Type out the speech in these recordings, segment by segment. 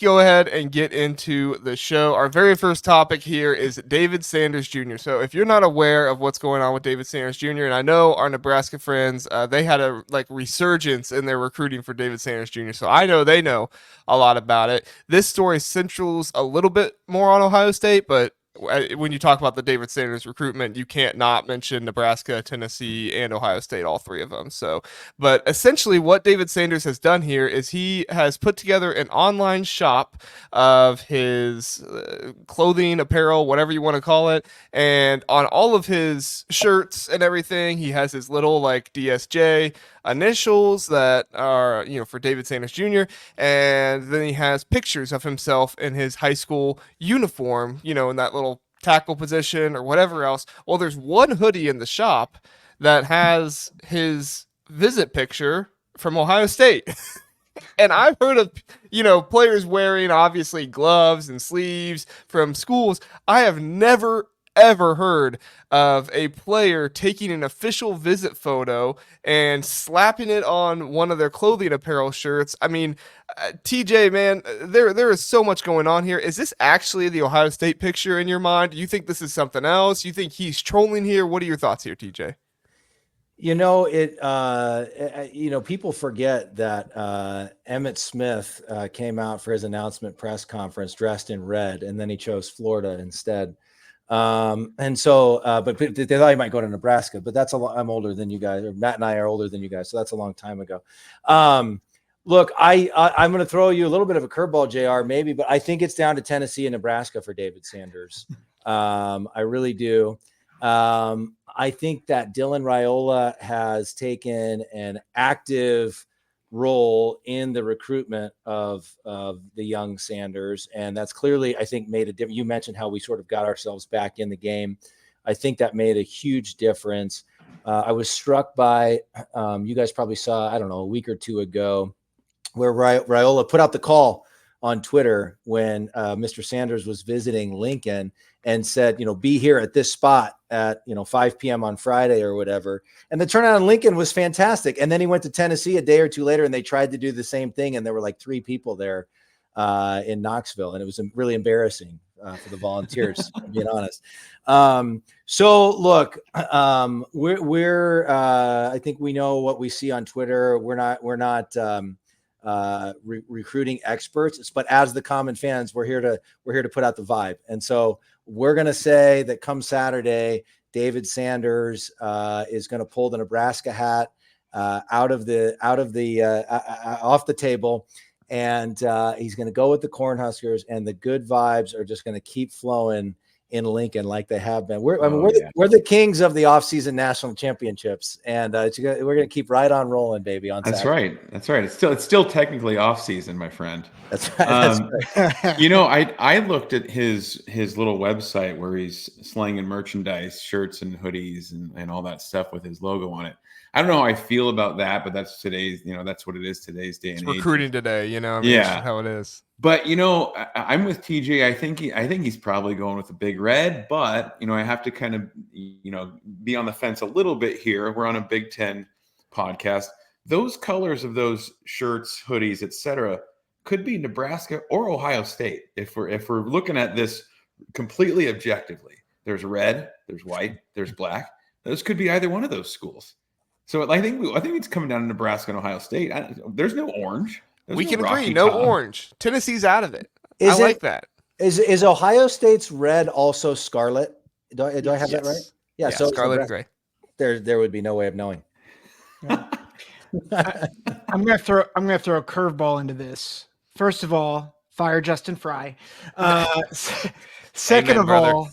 go ahead and get into the show. Our very first topic here is David Sanders Jr. So if you're not aware of what's going on with David Sanders Jr., and I know our Nebraska friends, they had a resurgence in their recruiting for David Sanders Jr. So I know they know a lot about it. This story centrals a little bit more on Ohio State, but when you talk about the David Sanders recruitment, you can't not mention Nebraska, Tennessee, and Ohio State, all three of them. So, but essentially what David Sanders has done here is he has put together an online shop of his clothing, apparel, whatever you want to call it. And on all of his shirts and everything, he has his little DSJ initials that are, for David Sanders Jr. And then he has pictures of himself in his high school uniform, in that little tackle position or whatever else. Well, there's one hoodie in the shop that has his visit picture from Ohio State. And I've heard of, players wearing obviously gloves and sleeves from schools. I have never ever heard of a player taking an official visit photo and slapping it on one of their clothing apparel shirts. I mean, TJ, man, there is so much going on here. Is this actually the Ohio State picture in your mind? Do you think this is something else? You think he's trolling here? What are your thoughts here, TJ? People forget that Emmitt Smith came out for his announcement press conference dressed in red, and then he chose Florida instead. But they thought he might go to Nebraska, but I'm older than you guys, or Matt and I are older than you guys. So that's a long time ago. Look, I'm going to throw you a little bit of a curveball, JR, maybe, but I think it's down to Tennessee and Nebraska for David Sanders. I really do. I think that Dylan Raiola has taken an active role in the recruitment of the young Sanders. And that's clearly, I think, made a difference. You mentioned how we sort of got ourselves back in the game. I think that made a huge difference. I was struck by, you guys probably saw, I don't know, a week or two ago, where Raiola put out the call on Twitter when Mr. Sanders was visiting Lincoln and said, be here at this spot at, 5 p.m. on Friday or whatever. And the turnout in Lincoln was fantastic. And then he went to Tennessee a day or two later and they tried to do the same thing. And there were like 3 people there in Knoxville. And it was really embarrassing for the Volunteers, being honest. So look, we're I think we know what we see on Twitter. We're not recruiting experts, but as the common fans, we're here to put out the vibe. And so we're going to say that come Saturday, David Sanders is going to pull the Nebraska hat off the table, and he's going to go with the Cornhuskers, and the good vibes are just going to keep flowing in Lincoln like they have been. We're the kings of the offseason national championships, and we're going to keep right on rolling, baby. On Saturday. That's right. It's still technically offseason, my friend. That's right. I looked at his little website where he's slinging merchandise, shirts and hoodies and all that stuff with his logo on it. I don't know how I feel about that, but that's today's, that's what it is today's day and age. Recruiting today, it's just how it is. But I'm with TJ. I think he's probably going with the big red, but I have to kind of be on the fence a little bit here. We're on a Big Ten podcast. Those colors of those shirts, hoodies, etc., could be Nebraska or Ohio State. If we're looking at this completely objectively, there's red, there's white, there's black. Those could be either one of those schools. So I think it's coming down to Nebraska and Ohio State. There's no orange. We can agree, no orange. Tennessee's out of it. I like that. Is Ohio State's red also scarlet? Do I have that right? Yeah, so scarlet and gray. There would be no way of knowing. I'm gonna throw a curveball into this. First of all, fire Justin Fry. Second of all,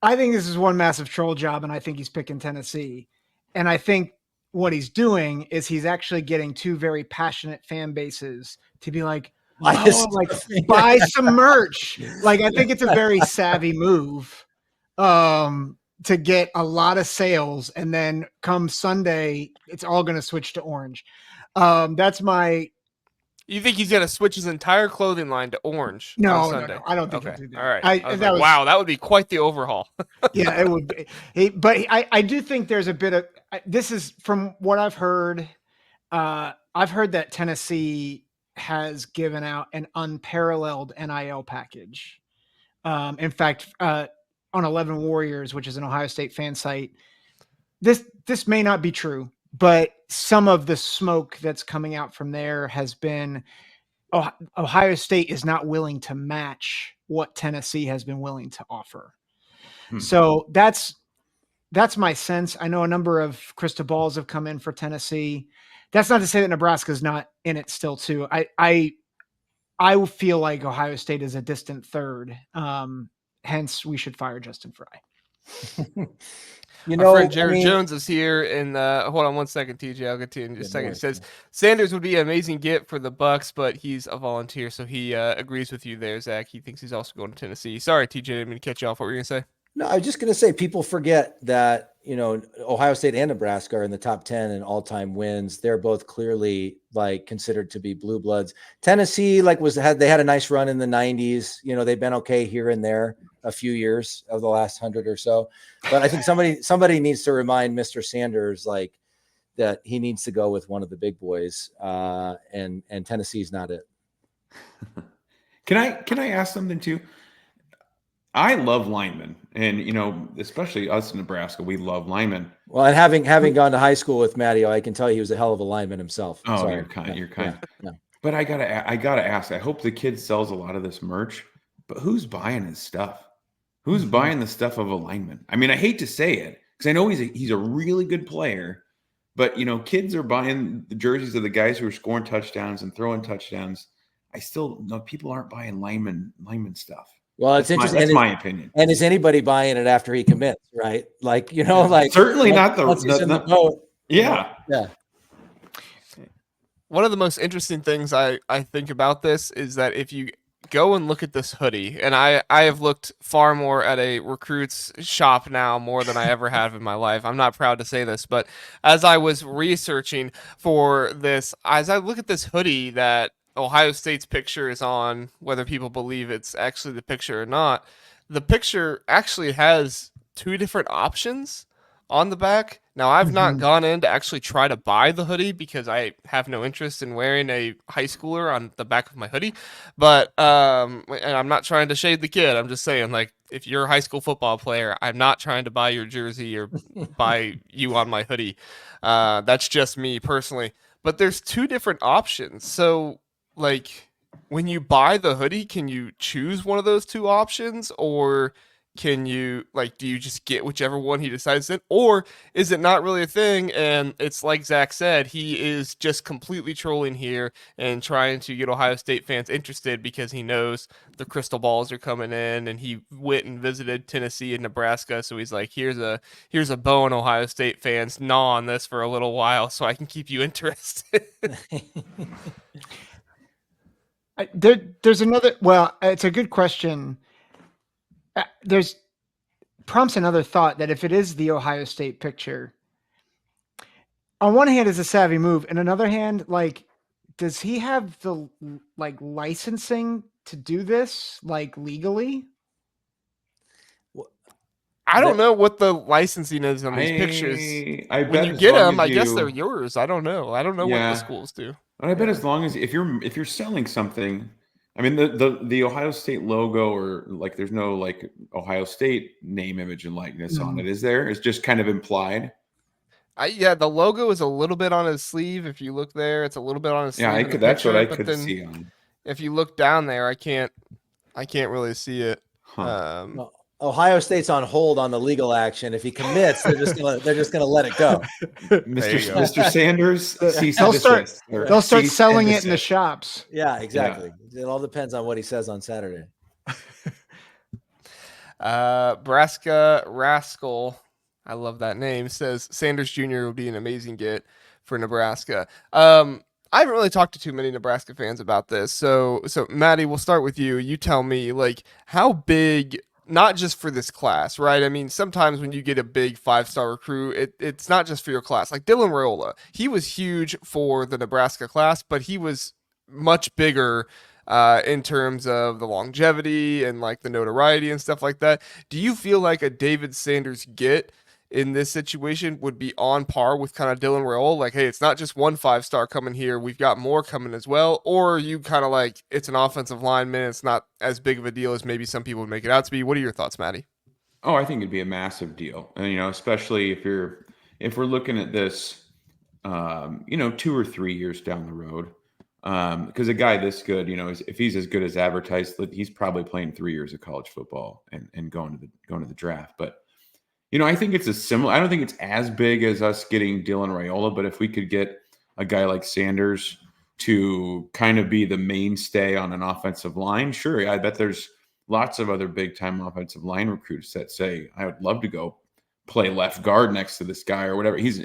I think this is one massive troll job, and I think he's picking Tennessee. And I think what he's doing is he's actually getting 2 very passionate fan bases to be like, buy some merch. I think it's a very savvy move to get a lot of sales, and then come Sunday, it's all going to switch to orange. That's my. You think he's going to switch his entire clothing line to orange? No, I don't think he'll do that. All right. Wow, that would be quite the overhaul. Yeah, it would be. But I do think there's a bit of this is from what I've heard. I've heard that Tennessee has given out an unparalleled NIL package. In fact, on 11 Warriors, which is an Ohio State fan site, this may not be true, but some of the smoke that's coming out from there has been Ohio State is not willing to match what Tennessee has been willing to offer. So that's my sense. I know a number of crystal balls have come in for Tennessee. That's not to say that Nebraska's not in it still too. I feel like Ohio State is a distant third. Hence, we should fire Justin Fry. Our friend Jared Jones is here, and hold on one second, TJ. I'll get to you in just a second. He says Sanders would be an amazing get for the Bucks, but he's a volunteer, so he agrees with you there, Zach. He thinks he's also going to Tennessee. Sorry, TJ, didn't mean to catch you off. What were you gonna say? No, I was just going to say people forget that, Ohio State and Nebraska are in the top 10 in all-time wins. They're both clearly considered to be blue bloods. Tennessee they had a nice run in the 90s. They've been okay here and there a few years of the last 100 or so. But I think somebody needs to remind Mr. Sanders that he needs to go with one of the big boys, and Tennessee's not it. Can I ask something too? I love linemen, and especially us in Nebraska, we love linemen. Well, and having gone to high school with Matty, I can tell you he was a hell of a lineman himself. Oh, Sorry. You're kind. Yeah. But I gotta ask. I hope the kid sells a lot of this merch. But who's buying his stuff? Who's buying the stuff of a lineman? I mean, I hate to say it because I know he's a really good player, but kids are buying the jerseys of the guys who are scoring touchdowns and throwing touchdowns. I still know people aren't buying lineman stuff. Well, it's interesting. That's my opinion. And is anybody buying it after he commits? Right? Certainly not the boat. Yeah. Yeah. One of the most interesting things I think about this is that if you go and look at this hoodie, and I have looked far more at a recruit's shop now more than I ever have in my life. I'm not proud to say this, but as I was researching for this, as I look at this hoodie that Ohio State's picture is on, whether people believe it's actually the picture or not, the picture actually has two different options on the back. Now, I've not gone in to actually try to buy the hoodie because I have no interest in wearing a high schooler on the back of my hoodie. But, and I'm not trying to shade the kid. I'm just saying, if you're a high school football player, I'm not trying to buy your jersey or buy you on my hoodie. That's just me personally. But there's two different options. So, when you buy the hoodie, can you choose one of those two options, or can you do you just get whichever one he decides in, or is it not really a thing? And it's like Zach said, he is just completely trolling here and trying to get Ohio State fans interested because he knows the crystal balls are coming in, and he went and visited Tennessee and Nebraska. So he's like, here's a bone, Ohio State fans, gnaw on this for a little while so I can keep you interested. There's another. Well, it's a good question. There's prompts another thought that if it is the Ohio State picture, on one hand, is a savvy move, and another hand, does he have the licensing to do this legally? I don't know what the licensing is on these pictures. When you get them, I guess they're yours. I don't know. I don't know what the schools do. But I bet as long as if you're selling something, I mean the Ohio State logo, or there's no Ohio State name, image, and likeness on it, is there? It's just kind of implied. The logo is a little bit on his sleeve. If you look there, it's a little bit on his sleeve. Yeah, that's what I could see on. If you look down there, I can't really see it. Huh. Ohio State's on hold on the legal action. If he commits, they're just gonna let it go. Mr. Sanders, they'll start selling it in the shops. Yeah, exactly. Yeah. It all depends on what he says on Saturday. Nebraska Rascal, I love that name, says Sanders Jr. would be an amazing get for Nebraska. I haven't really talked to too many Nebraska fans about this. So Matty, we'll start with you. You tell me, how big, not just for this class, right? I mean, sometimes when you get a big 5-star recruit, it's not just for your class. Like Dylan Raiola, he was huge for the Nebraska class, but he was much bigger in terms of the longevity and the notoriety and stuff like that. Do you feel like a David Sanders get in this situation would be on par with kind of Dylan Raiola? Like, hey, it's not just one 5-star coming here. We've got more coming as well. Or are you kind of like, it's an offensive lineman. It's not as big of a deal as maybe some people would make it out to be. What are your thoughts, Matty? Oh, I think it'd be a massive deal. And, especially if we're looking at this, 2 or 3 years down the road. Because a guy this good, if he's as good as advertised, he's probably playing 3 years of college football and going to the draft. But I think it's I don't think it's as big as us getting Dylan Raiola, but if we could get a guy like Sanders to kind of be the mainstay on an offensive line, sure. I bet there's lots of other big time offensive line recruits that say, I would love to go play left guard next to this guy or whatever. It's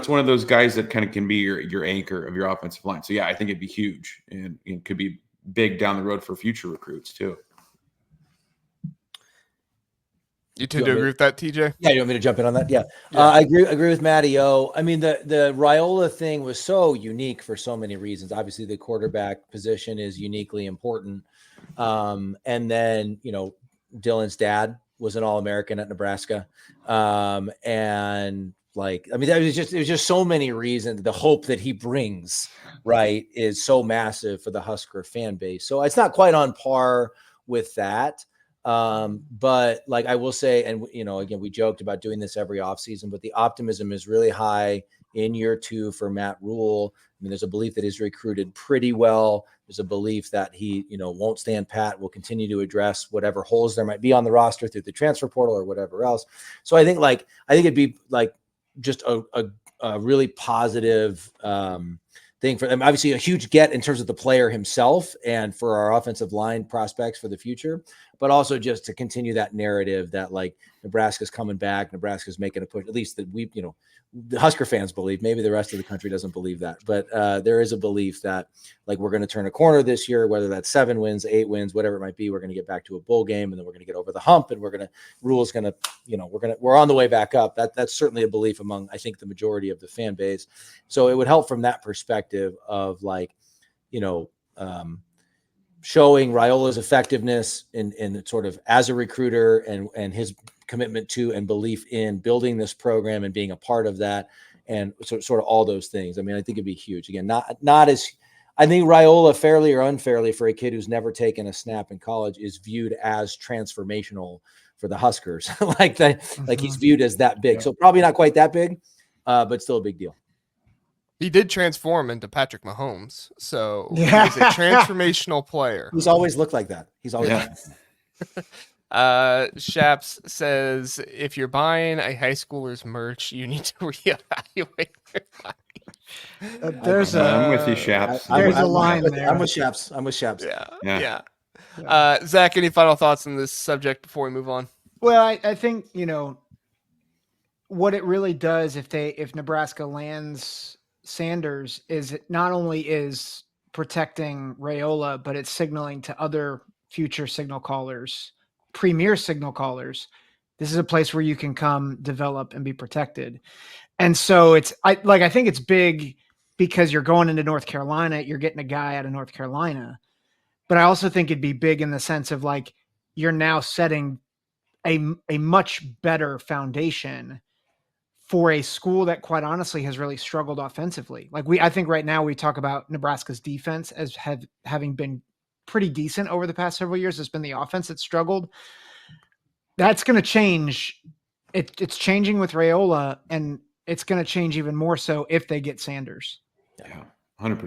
one of those guys that kind of can be your anchor of your offensive line. So yeah, I think it'd be huge and it could be big down the road for future recruits too. You tend to agree with that, TJ? Yeah, you want me to jump in on that? Yeah. I agree with Matty. I mean, the Raiola thing was so unique for so many reasons. Obviously, the quarterback position is uniquely important. And then, Dylan's dad was an All-American at Nebraska. And it was just so many reasons. The hope that he brings, right, is so massive for the Husker fan base. So it's not quite on par with that. But like I will say, and again, we joked about doing this every offseason, but the optimism is really high in year 2 for Matt Rule. I mean, there's a belief that he's recruited pretty well. There's a belief that he, won't stand pat, will continue to address whatever holes there might be on the roster through the transfer portal or whatever else. So I think it'd be like just a really positive, thing for them. Obviously a huge get in terms of the player himself and for our offensive line prospects for the future, but also just to continue that narrative that Nebraska's coming back, Nebraska's making a push, at least that the Husker fans believe. Maybe the rest of the country doesn't believe that, but there is a belief that we're going to turn a corner this year, whether that's 7 wins, 8 wins, whatever it might be. We're going to get back to a bowl game, and then we're going to get over the hump, and Rule's going to, we're on the way back up. That's certainly a belief among, I think, the majority of the fan base. So it would help from that perspective of showing Raiola's effectiveness in sort of as a recruiter and his commitment to and belief in building this program and being a part of that, and sort of all those things. I mean, I think it'd be huge. Again, not as I think Raiola, fairly or unfairly, for a kid who's never taken a snap in college, is viewed as transformational for the Huskers. He's viewed as that big. So probably not quite that big, but still a big deal. He did transform into Patrick Mahomes, so he's a transformational player. He's always looked like that. He's always. Shaps says, if you're buying a high schooler's merch, you need to reevaluate their life. I'm with you, Shaps. There's a line there. I'm with Shaps. Yeah. Zach, any final thoughts on this subject before we move on? Well, I think, what it really does if Nebraska lands Sanders is it not only is protecting Raiola, but it's signaling to other future signal callers, premier signal callers, this is a place where you can come develop and be protected. And so I think it's big because you're going into North Carolina, you're getting a guy out of North Carolina, but I also think it'd be big in the sense of you're now setting a much better foundation for a school that quite honestly has really struggled offensively. I think right now we talk about Nebraska's defense as having been pretty decent over the past several years. It's been the offense that struggled. That's going to change. It's changing with Raiola, and it's going to change even more so if they get Sanders. Yeah, 100%.